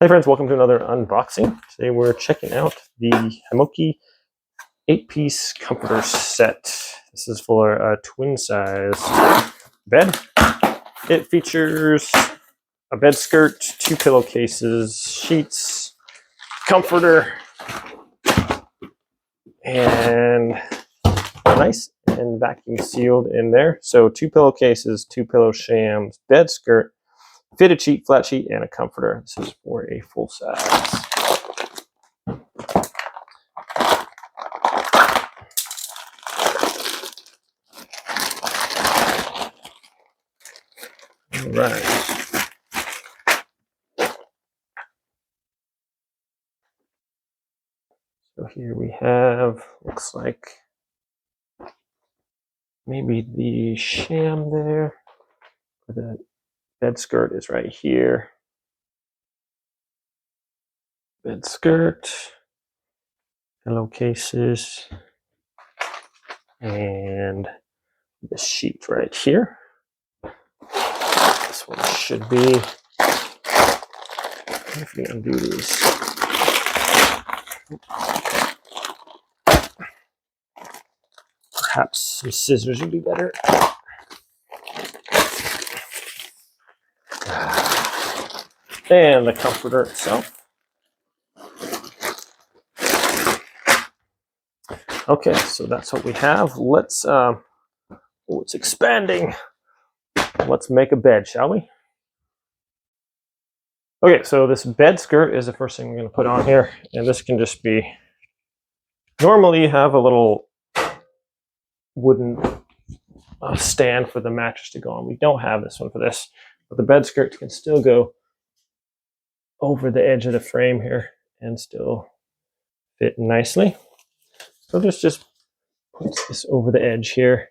Hey friends, welcome to another unboxing. Today we're checking out the Hymokege 8-piece comforter set. This is for a twin size bed. It features a bed skirt, 2 pillowcases, sheets, comforter, and nice and vacuum sealed in there. So 2 pillowcases, 2 pillow shams, bed skirt, fitted sheet, flat sheet, and a comforter. This is for a full size. All right. So here we have, looks like maybe the sham there. The bed skirt is right here. Bed skirt, pillowcases, and the sheet right here. This one should be, if we undo these. Perhaps some scissors would be better. And the comforter itself. Okay, so that's what we have. Let's, it's expanding. Let's make a bed, shall we? Okay, so this bed skirt is the first thing we're going to put on here, and this can just be, normally you have a little wooden stand for the mattress to go on. We don't have this one for this, but the bed skirt can still go over the edge of the frame here and still fit nicely. So this just puts this over the edge here.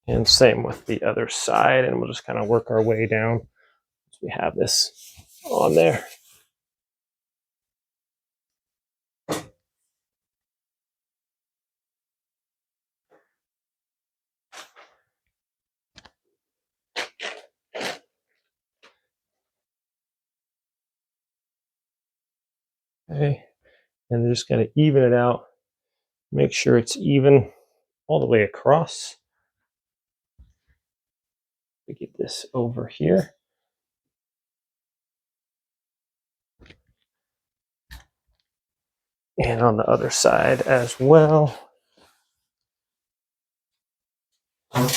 And same with the other side, and we'll just kind of work our way down once we have this on there. Okay, and just got to even it out, make sure it's even all the way across. We get this over here. And on the other side as well. Okay.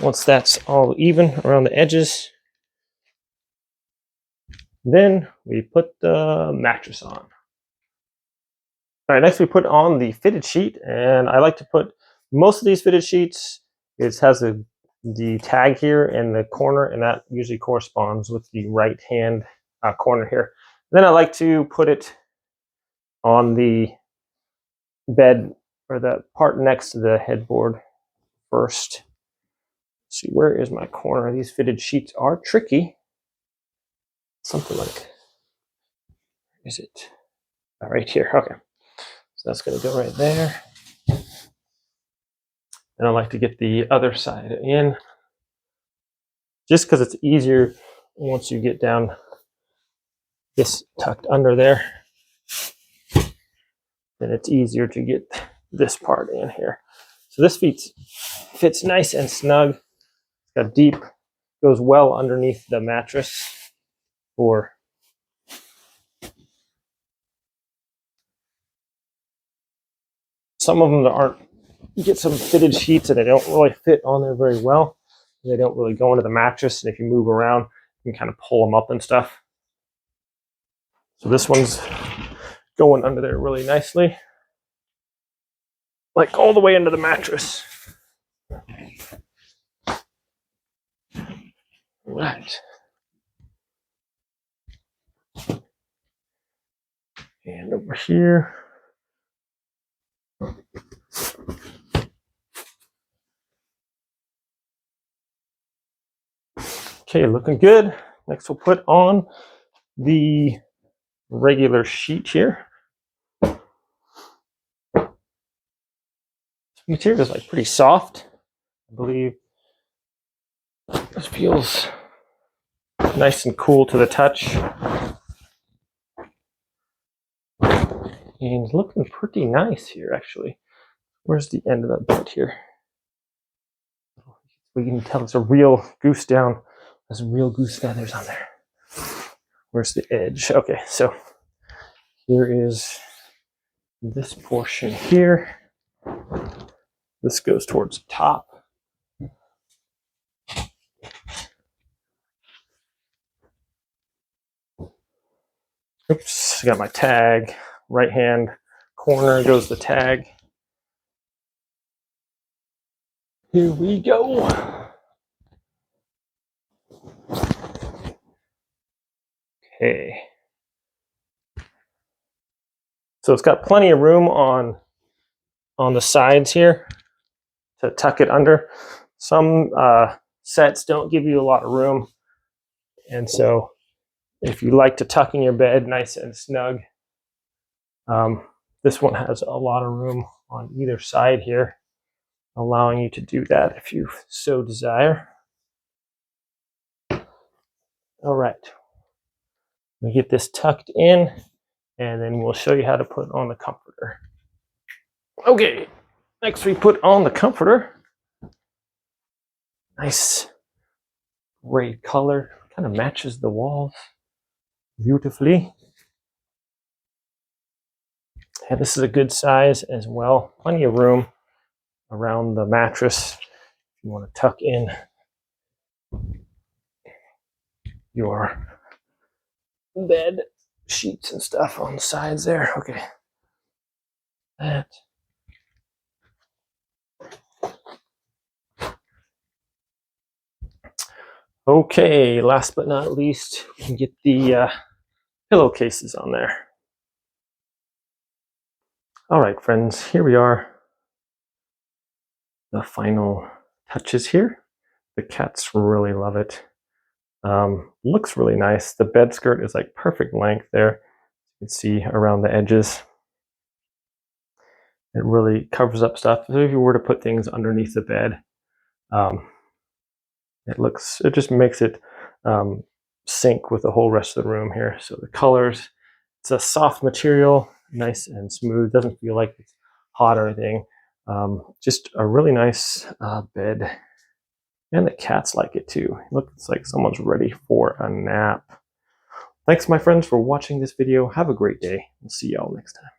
Once that's all even around the edges, then we put the mattress on. All right, next we put on the fitted sheet, and I like to put most of these fitted sheets, it has the tag here in the corner, and that usually corresponds with the right hand corner here. Then I like to put it on the bed, or the part next to the headboard first. Let's see, where is my corner? These fitted sheets are tricky. Something like, is it right here? Okay. So that's going to go right there. And I like to get the other side in, just because it's easier once you get down this tucked under there. Then it's easier to get this part in here. So this fits nice and snug. It's got deep, goes well underneath the mattress for some of them that aren't, you get some fitted sheets and they don't really fit on there very well. They don't really go into the mattress, and if you move around, you can kind of pull them up and stuff. So this one's going under there really nicely, like all the way into the mattress. Right. And over here. Okay, looking good. Next we'll put on the regular sheet here. Material is like pretty soft. I believe this feels nice and cool to the touch. And looking pretty nice here, actually. Where's the end of that bit here? We can tell it's a real goose down. There's real goose feathers on there. Where's the edge? Okay, so here is this portion here. This goes towards the top. Oops, I got my tag. Right hand corner goes the tag. Here we go. Okay. So it's got plenty of room on the sides here to tuck it under. Some sets don't give you a lot of room. And so if you like to tuck in your bed nice and snug, this one has a lot of room on either side here, allowing you to do that if you so desire. All right, we get this tucked in, and then we'll show you how to put on the comforter. Okay, next we put on the comforter. Nice gray color, kind of matches the walls beautifully. And this is a good size as well. Plenty of room around the mattress if you want to tuck in your bed sheets and stuff on the sides there. Okay. That. Okay, last but not least, we can get the pillowcases on there. All right, friends, here we are. The final touches here. The cats really love it. Looks really nice. The bed skirt is like perfect length there. You can see around the edges. It really covers up stuff. So if you were to put things underneath the bed, it just makes it sync with the whole rest of the room here. So the colors, it's a soft material, nice and smooth. Doesn't feel like it's hot or anything. Just a really nice bed. And the cats like it too. It looks like someone's ready for a nap. Thanks, my friends, for watching this video. Have a great day. We'll see y'all next time.